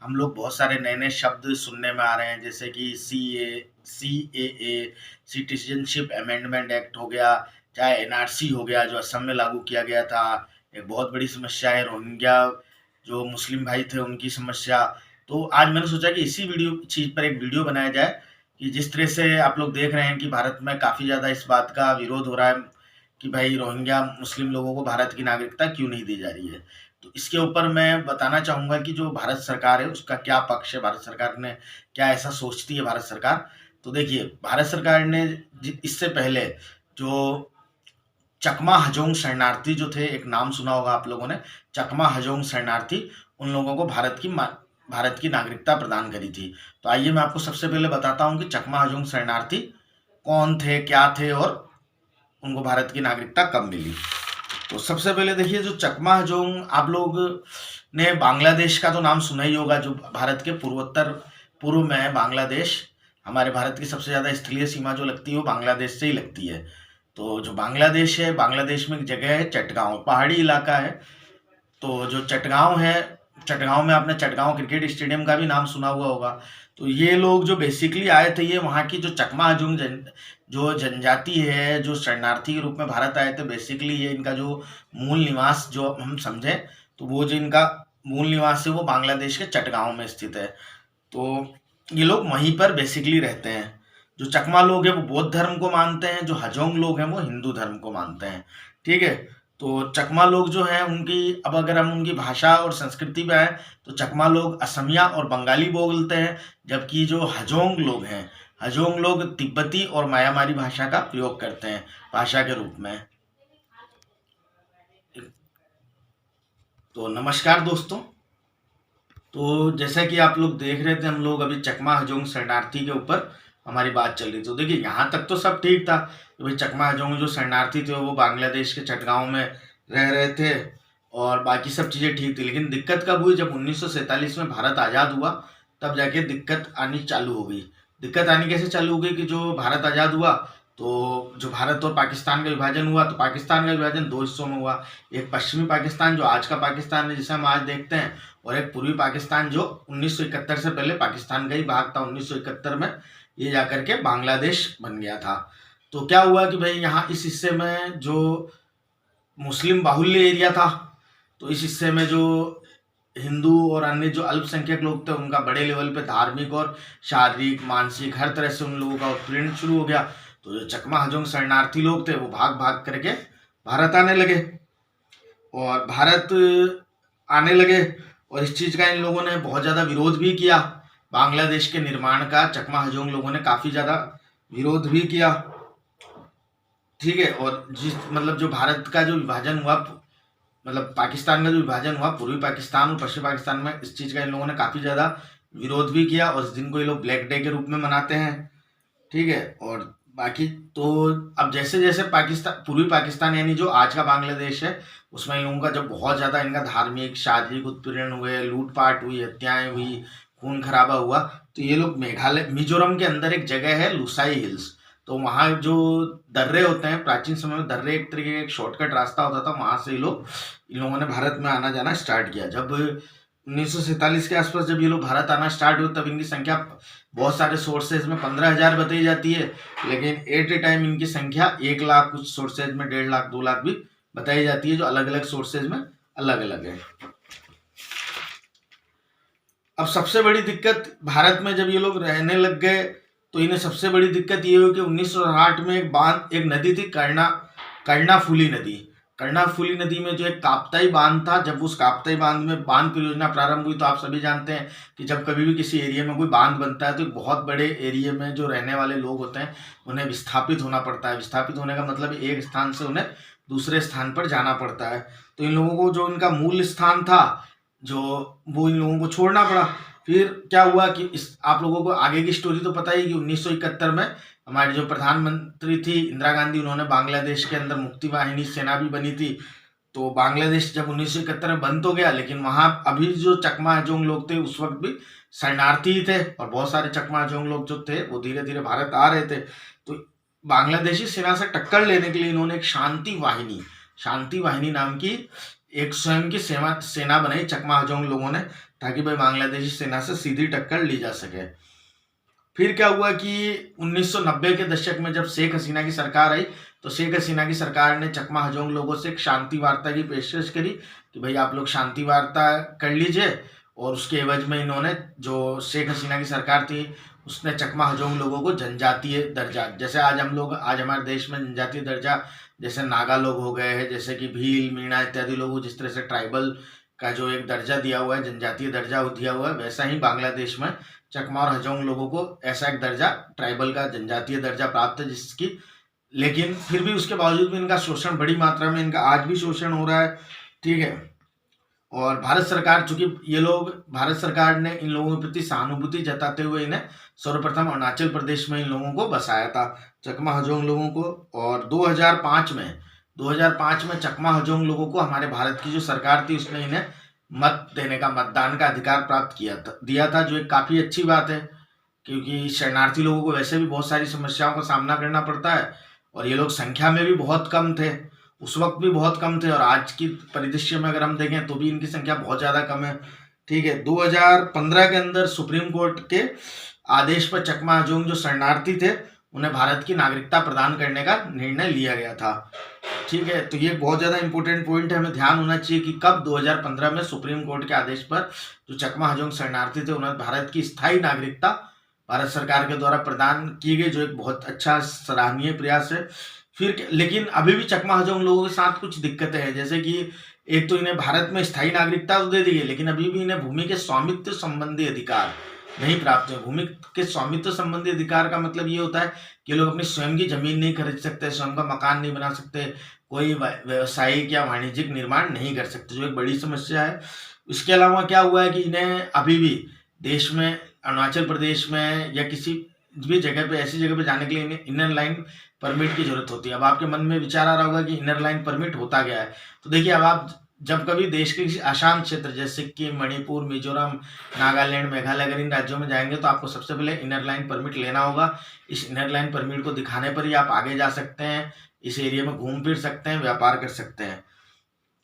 हम लोग बहुत सारे नए-नए शब्द सुनने में आ रहे हैं, जैसे कि सीएए, सिटीज़नशिप अमेंडमेंट एक्ट हो गया, चाहे एनआरसी हो गया जो असम में लागू किया गया था। एक बहुत बड़ी समस्या है रोहिंग्या, जो मुस्लिम भाई थे उनकी समस्या। तो आज मैंने सोचा कि इसी चीज़ पर एक वीडियो बनाया जाए कि जिस तरह से आप लोग देख रहे हैं कि भारत में काफ़ी ज़्यादा इस बात का विरोध हो रहा है कि भाई रोहिंग्या मुस्लिम लोगों को भारत की नागरिकता क्यों नहीं दी जा रही है। तो इसके ऊपर मैं बताना चाहूँगा कि जो भारत सरकार है उसका क्या पक्ष है, भारत सरकार ने क्या ऐसा सोचती है भारत सरकार। तो देखिए, भारत सरकार ने इससे पहले जो चकमा हजोंग शरणार्थी जो थे, एक नाम सुना होगा आप लोगों ने, चकमा हजोंग शरणार्थी, उन लोगों को भारत की नागरिकता प्रदान करी थी। तो आइए मैं आपको सबसे पहले बताता हूँ कि चकमा हजोंग शरणार्थी कौन थे, क्या थे और उनको भारत की नागरिकता कब मिली। तो सबसे पहले देखिए, जो चकमा हजोंग, आप लोग ने बांग्लादेश का तो नाम सुना ही होगा, जो भारत के पूर्व में है बांग्लादेश। हमारे भारत की सबसे ज़्यादा स्थलीय सीमा जो लगती है वो बांग्लादेश से ही लगती है। तो जो बांग्लादेश है, बांग्लादेश में एक जगह है चटगांव, पहाड़ी इलाका है। तो जो चटगांव है, चटगांव में आपने चटगांव क्रिकेट स्टेडियम का भी नाम सुना हुआ होगा। तो ये लोग जो बेसिकली आए थे, ये वहाँ की जो चकमा हजोंग जो जनजाति है, जो शरणार्थी के रूप में भारत आए थे, बेसिकली ये इनका जो मूल निवास जो हम समझें, तो वो जो इनका मूल निवास है वो बांग्लादेश के चटगांव में स्थित है। तो ये लोग वहीं पर बेसिकली रहते हैं। जो चकमा लोग हैं वो बौद्ध धर्म को मानते हैं, जो हजोंग लोग हैं वो हिंदू धर्म को मानते हैं। ठीक है। तो चकमा लोग जो हैं उनकी, अब अगर हम उनकी भाषा और संस्कृति पे आए, तो चकमा लोग असमिया और बंगाली बोलते हैं, जबकि जो हजोंग लोग हैं, हजोंग लोग तिब्बती और म्यांमारी भाषा का प्रयोग करते हैं भाषा के रूप में। तो नमस्कार दोस्तों। तो जैसा कि आप लोग देख रहे थे, हम लोग अभी चकमा हजोंग शरणार्थी के ऊपर हमारी बात चल रही। तो देखिए, यहाँ तक तो सब ठीक था कि भाई चकमा हजोंग जो शरणार्थी थे वो बांग्लादेश के चटगांव में रह रहे थे और बाकी सब चीज़ें ठीक थी। लेकिन दिक्कत कब हुई? जब 1947 में भारत आज़ाद हुआ, तब जाके दिक्कत आनी चालू हो गई। दिक्कत आनी कैसे चालू हो गई कि जो भारत आज़ाद हुआ, तो जो भारत और पाकिस्तान का विभाजन हुआ, तो पाकिस्तान का विभाजन दो हिस्सों में हुआ। एक पश्चिमी पाकिस्तान जो आज का पाकिस्तान है, जिसे हम आज देखते हैं, और एक पूर्वी पाकिस्तान जो 1971 से पहले पाकिस्तान का ही भाग था। 1971 में ये जाकर के बांग्लादेश बन गया था। तो क्या हुआ कि भाई यहाँ इस हिस्से में जो मुस्लिम बाहुल्य एरिया था, तो इस हिस्से में जो हिंदू और अन्य जो अल्पसंख्यक लोग थे, उनका बड़े लेवल पे धार्मिक और शारीरिक, मानसिक, हर तरह से उन लोगों का उत्पीड़न शुरू हो गया। तो जो चकमा हजोंग शरणार्थी लोग थे वो भाग भाग करके भारत आने लगे और भारत आने लगे। और इस चीज़ का इन लोगों ने बहुत ज़्यादा विरोध भी किया। बांग्लादेश के निर्माण का चकमा हजोंग लोगों ने काफ़ी ज़्यादा विरोध भी किया। ठीक है। और जिस मतलब जो भारत का जो विभाजन हुआ, मतलब पाकिस्तान का जो विभाजन हुआ, पूर्वी पाकिस्तान और पश्चिमी पाकिस्तान में, इस चीज़ का इन लोगों ने काफ़ी ज़्यादा विरोध भी किया और इस दिन को ये लोग ब्लैक डे के रूप में मनाते हैं। ठीक है। और बाकी तो अब जैसे जैसे पाकिस्तान, पूर्वी पाकिस्तान यानी जो आज का बांग्लादेश है, उसमें इन लोगों का जब बहुत ज़्यादा इनका धार्मिक, शारीरिक उत्पीड़न हुए, लूटपाट हुई, हत्याएं हुई, खून खराबा हुआ, तो ये लोग मेघालय, मिजोरम के अंदर एक जगह है लुसाई हिल्स, तो वहाँ जो दर्रे होते हैं, प्राचीन समय में दर्रे एक तरीके का एक शॉर्टकट रास्ता होता था, वहाँ से इन लोगों ने भारत में आना जाना स्टार्ट किया। जब 1947 के आसपास जब ये लोग भारत आना स्टार्ट हुए, तब इनकी संख्या बहुत सारे सोर्सेज में 15,000 बताई जाती है, लेकिन एट ए टाइम इनकी संख्या 1 लाख, कुछ सोर्सेज में 1.5 लाख, 2 लाख भी बताई जाती है, जो अलग अलग सोर्सेज में अलग अलग है। अब सबसे बड़ी दिक्कत, भारत में जब ये लोग रहने लग गए, तो इन्हें सबसे बड़ी दिक्कत ये हुई कि 1908 में एक नदी थी, कर्णाफुली नदी। कर्णाफुली नदी में जो एक काप्ताई बांध था, जब उस काप्ताई बांध में बांध परियोजना प्रारंभ हुई, तो आप सभी जानते हैं कि जब कभी भी किसी एरिया में कोई बांध बनता है, तो एक बहुत बड़े एरिया में जो रहने वाले लोग होते हैं उन्हें विस्थापित होना पड़ता है। विस्थापित होने का मतलब एक स्थान से उन्हें दूसरे स्थान पर जाना पड़ता है। तो इन लोगों को जो इनका मूल स्थान था, वो इन लोगों को छोड़ना पड़ा। फिर क्या हुआ कि आप लोगों को आगे की स्टोरी तो पता ही कि 1971 में हमारी जो प्रधानमंत्री थी इंदिरा गांधी, उन्होंने बांग्लादेश के अंदर मुक्ति वाहिनी सेना भी बनी थी। तो बांग्लादेश जब 1971 में बंद हो गया, लेकिन वहां अभी जो चकमा हजोंग लोग थे उस वक्त भी शरणार्थी ही थे, और बहुत सारे चकमा हजोंग लोग जो थे वो धीरे धीरे भारत आ रहे थे। तो बांग्लादेशी सेना से टक्कर लेने के लिए इन्होंने एक शांति वाहिनी नाम की एक स्वयं की सेना बनाई चकमा हजोंग लोगों ने, ताकि भाई बांग्लादेशी सेना से सीधी टक्कर ली जा सके। फिर क्या हुआ कि 1990 के दशक में जब शेख हसीना की सरकार आई, तो शेख हसीना की सरकार ने चकमा हजोंग लोगों से एक शांति वार्ता की पेशकश करी कि भाई आप लोग शांति वार्ता कर लीजिए, और उसके एवज में इन्होंने, जो शेख हसीना की सरकार थी, उसने चकमा हजोंग लोगों को जनजातीय दर्जा, जैसे आज हमारे देश में जनजातीय दर्जा जैसे नागा लोग हो गए हैं, जैसे कि भील, मीणा इत्यादि लोगों, जिस तरह से ट्राइबल का जो एक दर्जा दिया हुआ है, जनजातीय दर्जा दिया हुआ है, वैसा ही बांग्लादेश में चकमा और हजोंग लोगों को ऐसा एक दर्जा, ट्राइबल का जनजातीय दर्जा प्राप्त है, जिसकी, लेकिन फिर भी उसके बावजूद भी इनका शोषण बड़ी मात्रा में, इनका आज भी शोषण हो रहा है। ठीक है। और भारत सरकार, चूंकि ये लोग, भारत सरकार ने इन लोगों के प्रति सहानुभूति जताते हुए इन्हें सर्वप्रथम अरुणाचल प्रदेश में इन लोगों को बसाया था, चकमा हजोंग लोगों को। और 2005 में चकमा हजोंग लोगों को हमारे भारत की जो सरकार थी उसने इन्हें मत देने का, मतदान का अधिकार प्राप्त दिया था, जो एक काफ़ी अच्छी बात है, क्योंकि शरणार्थी लोगों को वैसे भी बहुत सारी समस्याओं का सामना करना पड़ता है, और ये लोग संख्या में भी बहुत कम थे, उस वक्त भी बहुत कम थे, और आज की परिदृश्य में अगर हम देखें तो भी इनकी संख्या बहुत ज़्यादा कम है। ठीक है। 2015 के अंदर सुप्रीम कोर्ट के आदेश पर चकमा हजोंग जो शरणार्थी थे उन्हें भारत की नागरिकता प्रदान करने का निर्णय लिया गया था। ठीक है। तो ये बहुत ज़्यादा इंपॉर्टेंट पॉइंट है, हमें ध्यान होना चाहिए कि कब 2015 में सुप्रीम कोर्ट के आदेश पर जो चकमा हजोंग शरणार्थी थे उन्हें भारत की स्थायी नागरिकता भारत सरकार के द्वारा प्रदान की गई, जो एक बहुत अच्छा सराहनीय प्रयास है। फिर लेकिन अभी भी चकमा हजोंग लोगों के साथ कुछ दिक्कतें हैं, जैसे कि एक तो इन्हें भारत में स्थायी नागरिकता तो दे दी गई, लेकिन अभी भी इन्हें भूमि के स्वामित्व संबंधी अधिकार नहीं प्राप्त हुए। भूमि के स्वामित्व संबंधी अधिकार का मतलब ये होता है कि लोग अपनी स्वयं की जमीन नहीं खरीद सकते, स्वयं का मकान नहीं बना सकते, कोई व्यवसायिक या वाणिज्यिक निर्माण नहीं कर सकते, जो एक बड़ी समस्या है। इसके अलावा क्या हुआ है कि इन्हें अभी भी देश में, अरुणाचल प्रदेश में या किसी भी जगह पे, ऐसी जगह पे जाने के लिए इन्हें इनर लाइन परमिट की जरूरत होती है। अब आपके मन में विचार आ रहा होगा कि इनर लाइन परमिट होता क्या है। तो देखिए, अब आप जब कभी देश के किसी आसाम क्षेत्र जैसे कि मणिपुर, मिजोरम, नागालैंड, मेघालय, अगर इन राज्यों में जाएंगे तो आपको सबसे पहले इनर लाइन परमिट लेना होगा। इस इनर लाइन परमिट को दिखाने पर ही आप आगे जा सकते हैं, इस एरिया में घूम फिर सकते हैं, व्यापार कर सकते हैं।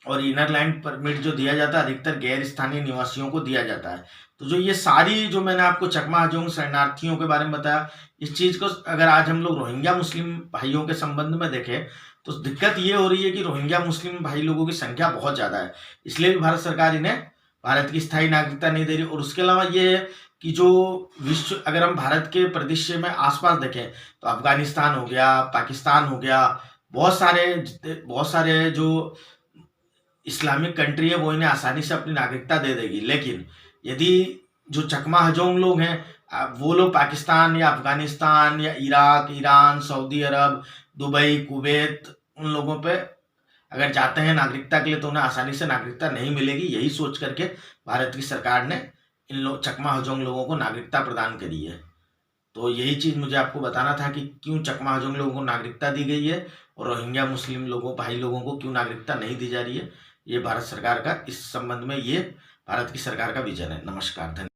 और इनर लाइन परमिट जो दिया जाता है अधिकतर गैर स्थानीय निवासियों को दिया जाता है। तो जो ये सारी, जो मैंने आपको चकमा हजोंग शरणार्थियों के बारे में बताया, इस चीज़ को अगर आज हम लोग रोहिंग्या मुस्लिम भाइयों के संबंध में देखें तो दिक्कत ये हो रही है कि रोहिंग्या मुस्लिम भाई लोगों की संख्या बहुत ज़्यादा है, इसलिए भी भारत सरकार इन्हें भारत की स्थायी नागरिकता नहीं दे रही। और उसके अलावा ये है कि जो विश्व, अगर हम भारत के परिदृश्य में आसपास देखें तो अफगानिस्तान हो गया, पाकिस्तान हो गया, बहुत सारे जो इस्लामिक कंट्री है वो इन्हें आसानी से अपनी नागरिकता दे देगी। लेकिन यदि जो चकमा हजोंग लोग हैं, वो लोग पाकिस्तान या अफगानिस्तान या इराक, ईरान, सऊदी अरब, दुबई, कुवैत, उन लोगों पे अगर जाते हैं नागरिकता के लिए तो उन्हें आसानी से नागरिकता नहीं मिलेगी। यही सोच करके भारत की सरकार ने इन लोग चकमा हजोंग लोगों को नागरिकता प्रदान करी है। तो यही चीज़ मुझे आपको बताना था कि क्यों चकमा हजोंग लोगों को नागरिकता दी गई है और रोहिंग्या मुस्लिम लोगों, भाई लोगों को क्यों नागरिकता नहीं दी जा रही है। ये भारत सरकार का इस संबंध में, ये भारत की सरकार का विजन है। नमस्कार, धन्यवाद।